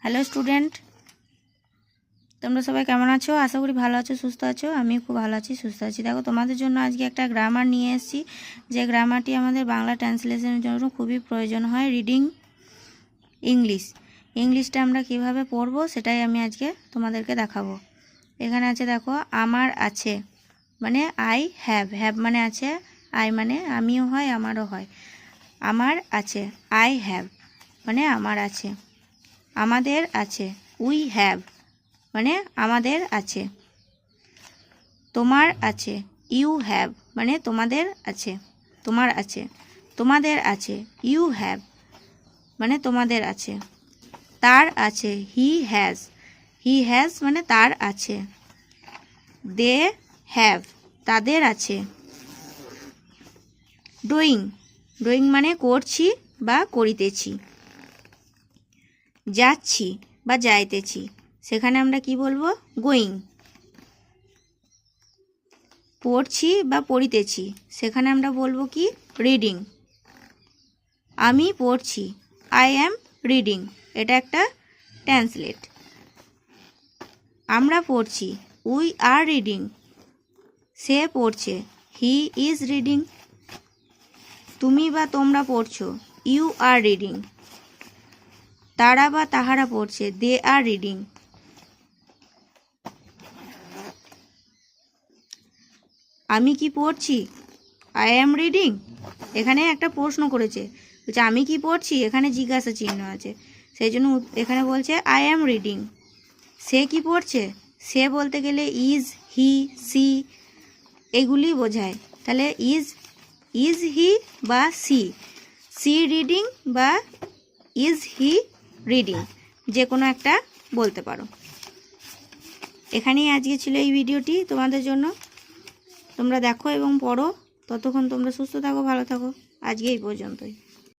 Hello student, তোমরা সবাই কেমন আছো? আশা করি ভালো আছো, সুস্থ আছো। আমি খুব ভালো আছি, সুস্থ আছি। দেখো, তোমাদের জন্য আজকে একটা গ্রামার নিয়ে এসেছি, যে গ্রামারটি আমাদের বাংলা ট্রান্সলেশনের জন্য খুবই প্রয়োজন হয়। রিডিং ইংলিশটা আমরা কিভাবে পড়বো সেটাই আমি আজকে তোমাদেরকে দেখাবো। এখানে আছে, দেখো, আমার আছে মানে আই হ্যাভ, হ্যাভ মানে আছে, আই মানে আমিও হয় আমারও হয়। আমার আছে, আই হ্যাভ মানে আমার আছে। আমাদের আছে, উই হ্যাভ মানে আমাদের আছে। তোমার আছে, ইউ হ্যাভ মানে তোমাদের আছে, তোমার আছে। তোমাদের আছে, ইউ হ্যাভ মানে তোমাদের আছে। তার আছে, হি হ্যাজ মানে তার আছে। দে হ্যাভ তাদের আছে। ডুইং মানে করছি বা করিতেছি। যাচ্ছি বা যাইতেছি, সেখানে আমরা কি বলবো? গোয়িং। পড়ছি বা পড়িতেছি, সেখানে আমরা বলবো কি? রিডিং। আমি পড়ছি, আই অ্যাম রিডিং, এটা একটা ট্রান্সলেট। আমরা পড়ছি, উই আর রিডিং। সে পড়ছে, হি ইজ রিডিং। তুমি বা তোমরা পড়ছো, ইউ আর রিডিং। তারা বা তাহারা পড়ছে, দে আর রিডিং। আমি কি পড়ছি? I am reading. এখানে একটা প্রশ্ন করেছে, বলছে আমি কি পড়ছি, এখানে জিজ্ঞাসা চিহ্ন আছে, সেই জন্য এখানে বলছে আই অ্যাম রিডিং। সে কি পড়ছে? সে বলতে গেলে ইজ, হি, সি এগুলি বোঝায়। তাহলে ইজ হি বা সি রিডিং বা ইজ হি রিডিং, যে কোনো একটা বলতে পারো। এখানেই আজকে ছিল এই ভিডিওটি তোমাদের জন্য। তোমরা দেখো এবং পড়ো। ততক্ষণ তোমরা সুস্থ থাকো, ভালো থাকো। আজকে এই পর্যন্তই।